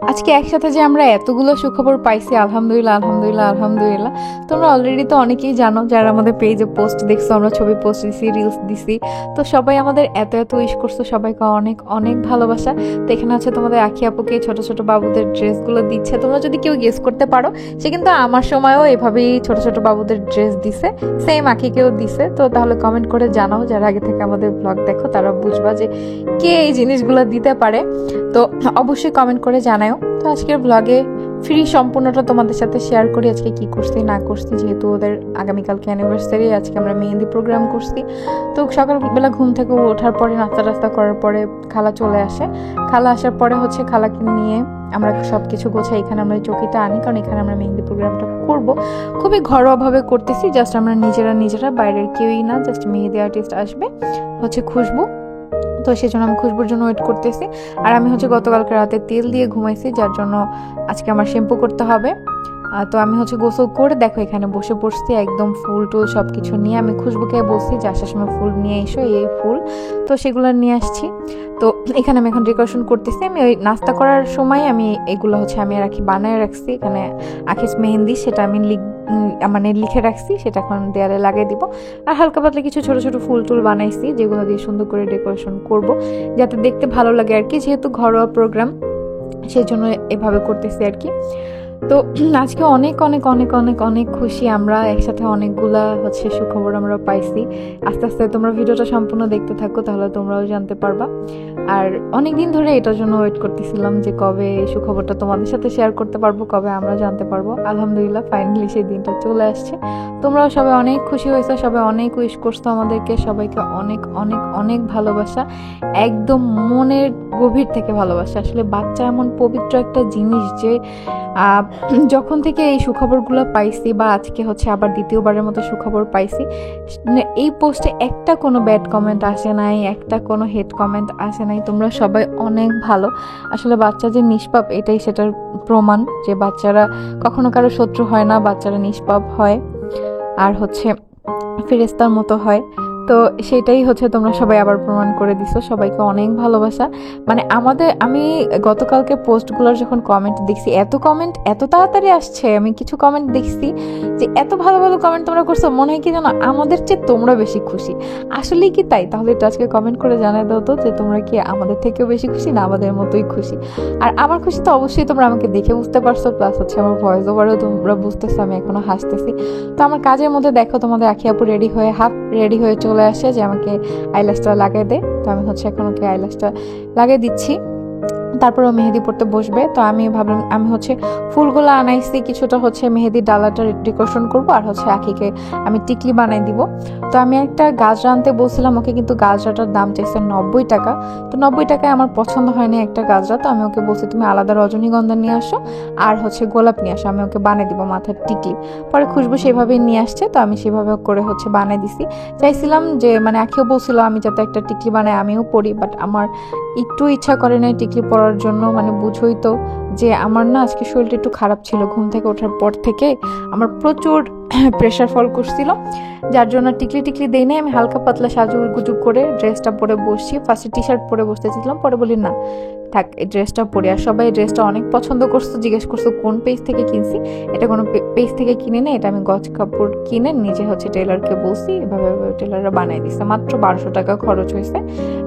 আজকে একসাথে যে আমরা এতগুলো সুখবর পাইছি, আলহামদুলিল্লাহ আলহামদুলিল্লাহ আলহামদুলিল্লাহ। তোমরা অলরেডি তো অনেকেই জানো, যারা আমাদের পেজে পোস্ট দেখছো, আমরা ছবি পোস্ট দিছি, রিলস দিছি। তো সবাই আমাদের এত এত উইশ করছো, সবাইকে অনেক অনেক ভালোবাসা। তো এখানে হচ্ছে তোমাদের আখি আপুকে ছোট ছোট বাবুদের ড্রেসগুলো দিচ্ছে। তোমরা যদি কেউ গেস করতে পারো, সে কিন্তু আমার সময়ও এভাবেই ছোট ছোট বাবুদের ড্রেস দিছে, সেম আখিকেও দিছে। তো তাহলে কমেন্ট করে জানাও, যারা আগে থেকে আমাদের ব্লগ দেখো তারা বুঝবা যে কে এই জিনিসগুলো দিতে পারে। তো অবশ্যই কমেন্ট করে জানাও। তো আজকের ব্লগে ফ্রি সম্পূর্ণটা তোমাদের সাথে শেয়ার করি, আজকে কি করছি না করছি। যেহেতু ওদের আগামীকালকে অ্যানিভার্সারি, আজকে আমরা মেহেন্দি প্রোগ্রাম করছি। তো সকালবেলা ঘুম থেকে ওঠার পরে নাস্তা টাস্তা করার পরে খালা চলে আসে। খালা আসার পরে হচ্ছে খালাকে নিয়ে আমরা সবকিছু গোছাই। এখানে আমরা চৌকিটা আনি, কারণ এখানে আমরা মেহেন্দি প্রোগ্রামটা করব। খুবই ঘরোয়াভাবে করতেছি, জাস্ট আমরা নিজেরা, বাইরের কেউই না, জাস্ট মেহেদি আর্টিস্ট আসবে হচ্ছে খুশবু। তো সেই জন্য আমি খুশবুর জন্য ওয়েট করতেছি। আর আমি হচ্ছে গতকালকে রাতে তেল দিয়ে ঘুমাইছি, যার জন্য আজকে আমার শ্যাম্পু করতে হবে। তো আমি হচ্ছে গোসল করে দেখো এখানে বসে পড়ছি, একদম ফুল টুল সব কিছু নিয়ে। আমি খুশবুকে বলছি যে আসার সময় ফুল নিয়ে এসো, এই ফুল। তো সেগুলো নিয়ে আসছি। তো এখানে আমি এখন ডেকোরেশন করতেছি। আমি ওই নাস্তা করার সময় আমি এগুলো হচ্ছে আমি রাখি বানায় রাখছি। এখানে আখিস মেহেন্দি, সেটা আমি মানে লিখে রাখছি, সেটা এখন দেয়ালে লাগিয়ে দিব। আর হালকা পাতলা কিছু ছোট ছোট ফুল টুল বানাইছি, যেগুলো দিয়ে সুন্দর করে ডেকোরেশন করব, যাতে দেখতে ভালো লাগে আর কি। যেহেতু ঘরোয়া প্রোগ্রাম, সেই জন্য এভাবে করতেছি আর কি। তো আজকে অনেক অনেক অনেক অনেক অনেক খুশি আমরা, একসাথে অনেকগুলা হচ্ছে সুখবর আমরা পাইছি। আস্তে আস্তে তোমরা ভিডিওটা সম্পূর্ণ দেখতে থাকো, তাহলে তোমরাও জানতে পারবা। আর অনেকদিন ধরে এটার জন্য ওয়েট করতেছিলাম যে কবে এই সুখবরটা তোমাদের সাথে শেয়ার করতে পারবো, কবে আমরা জানতে পারবো। আলহামদুলিল্লাহ ফাইনালি সেই দিনটা চলে আসছে। তোমরাও সবাই অনেক খুশি হয়েছো, সবাই অনেক উইশ করছো আমাদেরকে। সবাইকে অনেক অনেক অনেক ভালোবাসা, একদম মনের গভীর থেকে ভালোবাসা। আসলে বাচ্চা এমন পবিত্র একটা জিনিস যে যখন থেকে এই সুখবরগুলো পাইছি, বা আজকে হচ্ছে আবার দ্বিতীয়বারের মতো সুখবর পাইছি, এই পোস্টে একটা কোনো ব্যাড কমেন্ট আসে নাই, একটা কোনো হেড কমেন্ট আসে নাই। তোমরা সবাই অনেক ভালো। আসলে বাচ্চা যে নিষ্পাপ, এটাই সেটার প্রমাণ, যে বাচ্চারা কখনো কারো শত্রু হয় না, বাচ্চারা নিষ্পাপ হয় আর হচ্ছে ফেরেশতার মতো হয়। তো সেটাই হচ্ছে তোমরা সবাই আবার প্রমাণ করে দিছো। সবাইকে অনেক ভালোবাসা। মানে আমি গতকালকে পোস্টগুলোর যখন কমেন্ট দেখছি, এত কমেন্ট এত তাড়াতাড়ি আসছে। আমি কিছু কমেন্ট দেখছি যে এত ভালো ভালো কমেন্ট তোমরা করছো, মনে হয় কি জানো, আমাদের চেয়ে তোমরা বেশি খুশি। আসলেই কি তাই? তাহলে একটু আজকে কমেন্ট করে জানাই দাও তো, যে তোমরা কি আমাদের থেকেও বেশি খুশি, না আমাদের মতোই খুশি। আর আমার খুশি তো অবশ্যই তোমরা আমাকে দেখে বুঝতে পারছো, প্লাস হচ্ছে আমার ভয়েস ওভারেও তোমরা বুঝতেছো আমি এখনো হাসতেছি। তো আমার কাজের মধ্যে দেখো তোমাদের আখি আপু রেডি হয়ে চলে আসে যে আমাকে আইল্যাশটা লাগিয়ে দে। তো আমি হচ্ছে এখন ওকে আইল্যাশটা লাগিয়ে দিচ্ছি, তারপর ও মেহেদি পড়তে বসবে। তো আমি ভাবলাম আমি হচ্ছে ফুলগুলো আনাইছি, কিছুটা হচ্ছে মেহেদির ডালাটা ডেকোরেশন করবো, আর হচ্ছে আখিকে আমি টিকলি বানাই দিব। তো আমি একটা গাজরা আনতে বলছিলাম ওকে, কিন্তু গাজরাটার দাম চাইছে 90 টাকা। তো 90 টাকায় আমার পছন্দ হয়নি একটা গাজরা। তো আমি ওকে বলছি তুমি আলাদা রজনীগন্ধা নিয়ে আসো, আর হচ্ছে গোলাপ নিয়ে আসো, আমি ওকে বানিয়ে দিব মাথার টিকলি। পরে খুশবু সেভাবেই নিয়ে আসছে, তো আমি সেভাবে করে হচ্ছে বানিয়ে দিছি। চাইছিলাম যে মানে আখিও বলছিল আমি যাতে একটা টিকলি বানাই আমিও পরি, বাট আমার একটু ইচ্ছা করে না টিকলি পরার জন্য। মানে বুঝোই তো যে আমার না আজকে শরীরটা একটু খারাপ ছিল, ঘুম থেকে ওঠার পর থেকে আমার প্রচুর প্রেশার ফল করছিল, যার জন্য টিকলি দেই নাই। আমি হালকা পাতলা সাজুগুজু করে ড্রেসটা পরে বসছি। ফার্স্টে টি শার্ট পরে বসতেছিলাম, পরে বলি না থাক এই ড্রেসটা পরে। আর সবাই ড্রেসটা অনেক পছন্দ করছো, জিজ্ঞেস করছো কোন পেজ থেকে কিনছি। এটা কোনো পেজ থেকে কিনে নেই, এটা আমি গজ কাপড় কিনে নিজে হচ্ছে টেলারকে বলছি, এভাবে টেলাররা বানাই দিচ্ছে। মাত্র 1200 টাকা খরচ হয়েছে,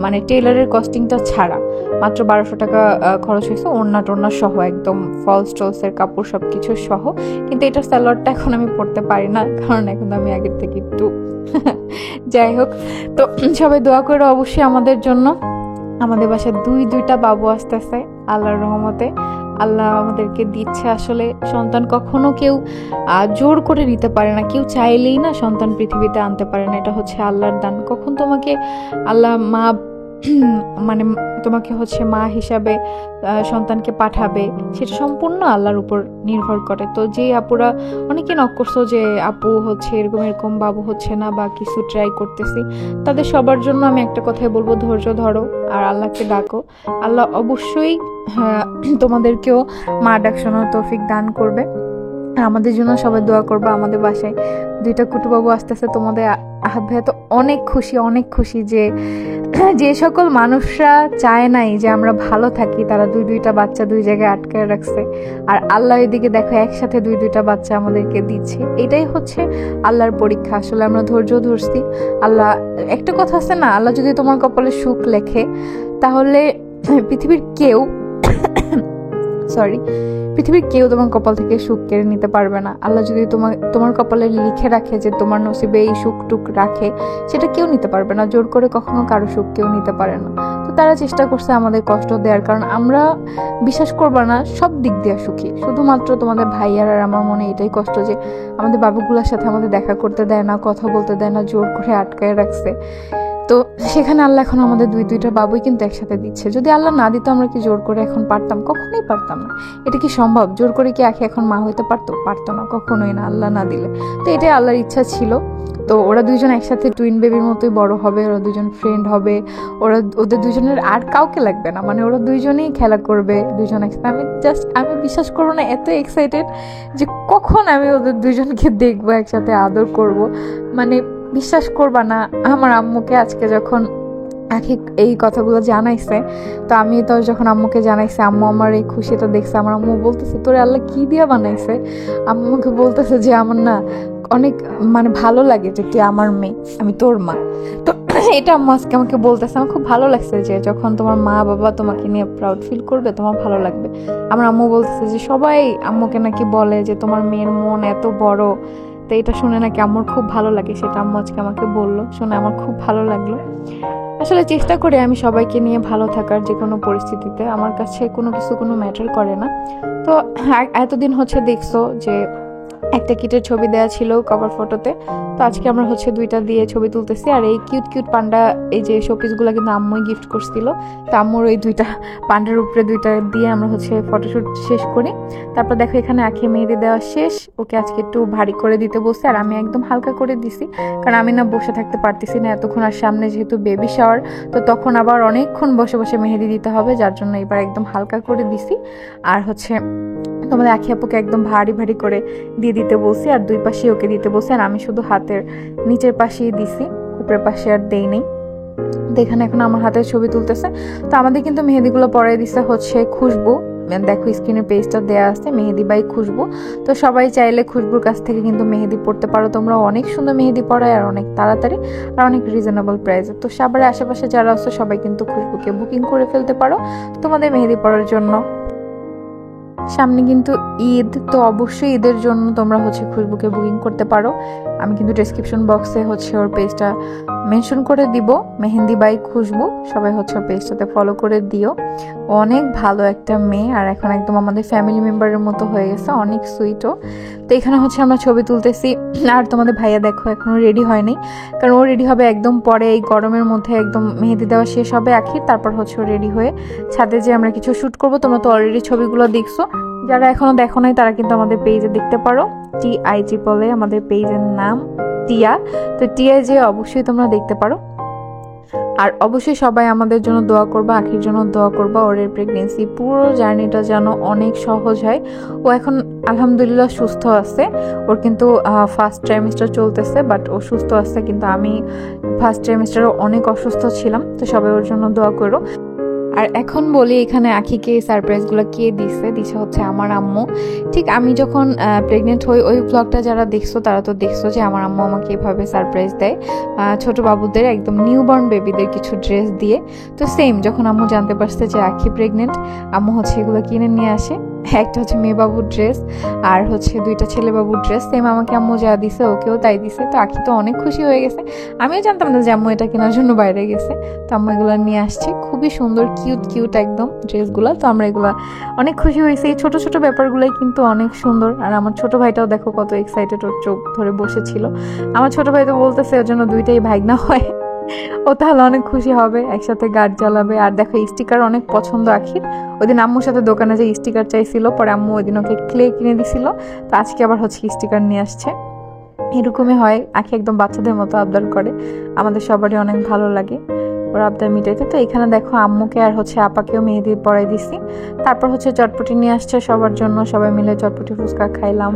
মানে টেলারের কস্টিংটা ছাড়া মাত্র 1200 টাকা খরচ হয়েছে, ওড়না টোড়না সহ, একদম ফলস টলসের কাপড় সবকিছু সহ। কিন্তু এটার সালোয়ারটা এখন আমি পরতে পারি না, কারণ এখন আমি আগের থেকে একটু যাই হোক। তো সবাই দোয়া করে অবশ্যই আমাদের জন্য। আমাদের বাসায় দুইটা বাবু আসতেছে আল্লাহর রহমতে। আল্লাহ আমাদেরকে দিচ্ছে। আসলে সন্তান কখনো কেউ জোর করে নিতে পারে না, কেউ চাইলেই না সন্তান পৃথিবীতে আনতে পারে না। এটা হচ্ছে আল্লাহর দান। কখন তোমাকে আল্লাহ মা মানে তোমাকে হচ্ছে মা হিসাবে সন্তানকে পাঠাবে, সেটা সম্পূর্ণ আল্লাহর উপর নির্ভর করে। তো যে আপুরা অনেকে নক করছো যে আপু হচ্ছে এরকম এরকম বাবু হচ্ছে না বা কিছু ট্রাই করতেছি, তাদের সবার জন্য আমি একটা কথাই বলবো, ধৈর্য ধরো আর আল্লাহকে ডাকো। আল্লাহ অবশ্যই তোমাদেরকেও মা ডাক শোনার তৌফিক দান করবে। আমাদের জন্য সবাই দোয়া করবা। আমাদের বাসায় 2টা কুটুবাবু আসতেছে। তোমাদের আহাদ ভাইয়া তো অনেক খুশি যে যে সকল মানুষরা চায় নাই যে আমরা ভালো থাকি, তারা 2টা বাচ্চা 2 জায়গায় আটকায় রাখছে। আর আল্লাহ এদিকে দেখো একসাথে 2টা বাচ্চা আমাদেরকে দিচ্ছে। এটাই হচ্ছে আল্লাহর পরীক্ষা। আসলে আমরা ধৈর্য ধরছি। আল্লাহ একটা কথা আছে না, আল্লাহ যদি তোমার কপালে সুখ লেখে তাহলে পৃথিবীর কেউ তোমার কপাল থেকে সুখ কেড়ে নিতে পারবে না। আল্লাহ যদি তোমার কপালে লিখে রাখে যে তোমার নসিবে এই সুখ টুক রাখে, সেটা কেউ নিতে পারবে না। জোর করে কখনো কারো সুখ কেউ নিতে পারে না। তো তারা চেষ্টা করছে আমাদের কষ্ট দেওয়ার, কারণ আমরা বিশ্বাস করবা না সব দিক দিয়ে সুখী। শুধুমাত্র তোমাদের ভাইয়ার আর আমার মনে এটাই কষ্ট যে আমাদের বাবুগুলোর সাথে আমাদের দেখা করতে দেয় না, কথা বলতে দেয় না, জোর করে আটকায় রাখছে। তো সেখানে আল্লাহ এখন আমাদের 2টা বাবুই কিন্তু একসাথে দিচ্ছে। যদি আল্লাহ না দিত আমরা কি জোর করে এখন পারতাম? কখনোই পারতাম না। এটা কি সম্ভব? জোর করে কি আখি এখন মা হইতে পারতো না, কখনোই না, আল্লাহ না দিলে। তো এটাই আল্লাহর ইচ্ছা ছিল। তো ওরা 2জন একসাথে টুইন বেবির মতোই বড় হবে, ওরা 2জন ফ্রেন্ড হবে, ওদের 2জনের আর কাউকে লাগবে না, মানে ওরা 2জনেই খেলা করবে 2জন একসাথে। আমি বিশ্বাস করবো না, এত এক্সাইটেড যে কখন আমি ওদের 2জনকে দেখবো, একসাথে আদর করব। মানে বিশ্বাস করবা না, আমার আম্মুকে আজকে যখন আখি এই কথাগুলো জানাইছে, তো আমি তো যখন আম্মুকে জানাইছে, আম্মু আমার এই খুশিটা দেখছে। আমার আম্মু বলতেছে তোরে আল্লাহ কি দিয়া বানাইছে। আম্মুকে বলতেছে যে আমার না অনেক মানে ভালো লাগে যে তুই আমার মেয়ে, আমি তোর মা। তো এটা আম্মু আজকে আমাকে বলতেছে। আমার খুব ভালো লাগছে যে যখন তোমার মা বাবা তোমাকে নিয়ে প্রাউড ফিল করবে, তোমার ভালো লাগবে। আমার আম্মু বলতেছে যে সবাই আম্মুকে নাকি বলে যে তোমার মেয়ের মন এত বড়। তো এটা শুনে নাকি আমার খুব ভালো লাগে, সেটা আম্মু আজকে আমাকে বললো, শুনে আমার খুব ভালো লাগলো। আসলে চেষ্টা করি আমি সবাইকে নিয়ে ভালো থাকার, যে কোনো পরিস্থিতিতে। আমার কাছে কোনো ম্যাটার করে না। তো এতদিন হচ্ছে দেখছো যে একটা কিটের ছবি দেওয়া ছিল কভার ফটোতে, তো আজকে আমরা হচ্ছে 2টা দিয়ে ছবি তুলতেছি। আর এই কিউট পান্ডা, এই যে শোপিস গুলা কিন্তু আম্মুই গিফট করছিল। তো আম্মুর ওই 2টা পান্ডার উপরে 2টা দিয়ে আমরা হচ্ছে ফটোশুট শেষ করি। তারপর দেখো এখানে আখি মেহেদি দেওয়া শেষ। ওকে আজকে একটু ভারী করে দিতে বসে, আর আমি একদম হালকা করে দিছি, কারণ আমি না বসে থাকতে পারতেছি না এতক্ষণ। আর সামনে যেহেতু বেবি শাওয়ার, তো তখন আবার অনেকক্ষণ বসে বসে মেহেদি দিতে হবে, যার জন্য এবার একদম হালকা করে দিছি। আর হচ্ছে তোমাদের আখি আপুকে একদম ভারী করে দিয়ে দিতে বলছি, আর 2 পাশে ওকে দিতে বলছি। আর আমি শুধু হাতের নিচের পাশেই দিছি, উপরের পাশে আর দেই নেই। তো এখানে এখন আমার হাতের ছবি তুলতেছে। তো আমাদের কিন্তু মেহেদিগুলো পরাই দিছে হচ্ছে খুশবু। দেখো স্ক্রিনের পেজটা দেওয়া আছে, মেহেদি বাই খুশবু। তো সবাই চাইলে খুশবুর কাছ থেকে কিন্তু মেহেদি পড়তে পারো তোমরা। অনেক সুন্দর মেহেদি পড়ায়, আর অনেক তাড়াতাড়ি, আর অনেক রিজনেবল প্রাইসে। তো সবার আশেপাশে যারা আছে সবাই কিন্তু খুশবুকে বুকিং করে ফেলতে পারো তোমাদের মেহেদি পড়ার জন্য। সামনে কিন্তু ঈদ, তো অবশ্যই ঈদের জন্য তোমরা হচ্ছে খুশবুকে বুকিং করতে পারো। আমি কিন্তু ডেসক্রিপশন বক্সে হচ্ছে ওর পেজটা মেনশন করে দিব, মেহেন্দি বাই খুশবু। সবাই হচ্ছে ওর পেজটাতে ফলো করে দিও। অনেক ভালো একটা মেয়ে, আর এখন একদম আমাদের ফ্যামিলি মেম্বারের মতো হয়ে গেছে, অনেক সুইটও। তো এখানে হচ্ছে আমরা ছবি তুলতেছি। আর তোমাদের ভাইয়া দেখো এখনো রেডি হয়নি, কারণ ও রেডি হবে একদম পরে, এই গরমের মধ্যে একদম মেহেদি দেওয়া শেষ হবে আখির, তারপর হচ্ছে ও রেডি হয়ে ছাদে যে আমরা কিছু শুট করবো। তোমরা তো অলরেডি ছবিগুলো দেখছো, যারা এখনো দেখো নাই তারা কিন্তু আমাদের পেজে দেখতে পারো। TIG বলে আমাদের পেজের নাম, টিয়া। তো টিয়া যে অবশ্যই তোমরা দেখতে পারো। আর অবশ্যই সবাই আমাদের জন্য দোয়া করবা, আখির জন্য দোয়া করবা। ওর প্রেগনেন্সি পুরো জার্নিটা যেন অনেক সহজ হয়। ও এখন আলহামদুলিল্লাহ সুস্থ আছে। ওর কিন্তু ফার্স্ট ট্রাইমিস্টার চলতেছে, বাট ও সুস্থ আছে। কিন্তু আমি ফার্স্ট ট্রাইমিস্টারে অনেক অসুস্থ ছিলাম। তো সবাই ওর জন্য দোয়া করো। আর এখন বলি এখানে আখিকে সারপ্রাইজগুলো কে দিছে হচ্ছে আমার আম্মু। ঠিক আমি যখন প্রেগনেন্ট হই, ওই ব্লগটা যারা দেখছো তারা তো দেখছো যে আমার আম্মু আমাকে এভাবে সারপ্রাইজ দেয় ছোট বাবুদের, একদম নিউবর্ন বেবিদের কিছু ড্রেস দিয়ে। তো সেম যখন আম্মু জানতে পারছে যে আখি প্রেগনেন্ট, আম্মু হচ্ছে এগুলো কিনে নিয়ে আসে। একটা হচ্ছে মেয়ে বাবুর ড্রেস, আর হচ্ছে 2টা ছেলে বাবুর ড্রেস। সেম আমাকে আম্মু যা দিছে ওকেও তাই দিছে। তো আখি তো অনেক খুশি হয়ে গেছে। আমিও জানতাম না যে আম্মু এটা কেনার জন্য বাইরে গেছে। তো আম্মু এগুলো নিয়ে আসছে, খুবই সুন্দর কিউট একদম ড্রেসগুলো। তো আমরা এগুলো অনেক খুশি হয়েছি। এই ছোট ছোট ব্যাপারগুলোই কিন্তু অনেক সুন্দর। আর আমার ছোট ভাইটাও দেখো কত এক্সাইটেড, ওর চোখ ধরে বসেছিল। আমার ছোট ভাই তো বলতেছে ওর জন্য 2টাই ভাগনা হয়, ও তাহলে অনেক খুশি হবে, একসাথে গাড়ি চালাবে। আর দেখো স্টিকার অনেক পছন্দ আখির। ওইদিন আম্মুর সাথে দোকানে যে স্টিকার চাইছিল, পরে আম্মু ওইদিন ওকে ক্লে কিনে দিছিল। তো আজকে আবার হচ্ছে স্টিকার নিয়ে আসছে। এরকমই হয়, আখি একদম বাচ্চাদের মতো আবদার করে, আমাদের সবারই অনেক ভালো লাগে। ওর আবদার মিটাইতে। তো এখানে দেখো আম্মুকে আর হচ্ছে আপাকেও মেহেদি পরাই দিছি। তারপর হচ্ছে চটপটি নিয়ে আসছে সবার জন্য, সবাই মিলে চটপটি ফুচকা খাইলাম।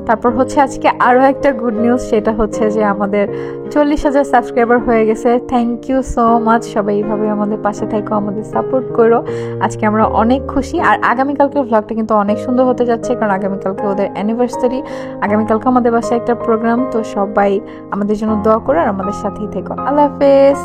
তারপর হচ্ছে আজকে আরও একটা গুড নিউজ, সেটা হচ্ছে যে আমাদের 40,000 সাবস্ক্রাইবার হয়ে গেছে। থ্যাংক ইউ সো মাচ, সবাই এইভাবে আমাদের পাশে থাকো, আমাদের সাপোর্ট করো। আজকে আমরা অনেক খুশি। আর আগামীকালকের ভ্লগটা কিন্তু অনেক সুন্দর হতে যাচ্ছে, কারণ আগামীকালকে ওদের অ্যানিভার্সারি, আগামীকালকে আমাদের বাসায় একটা প্রোগ্রাম। তো সবাই আমাদের জন্য দোয়া করো আর আমাদের সাথেই থেকো। আল্লাহ হাফেজ।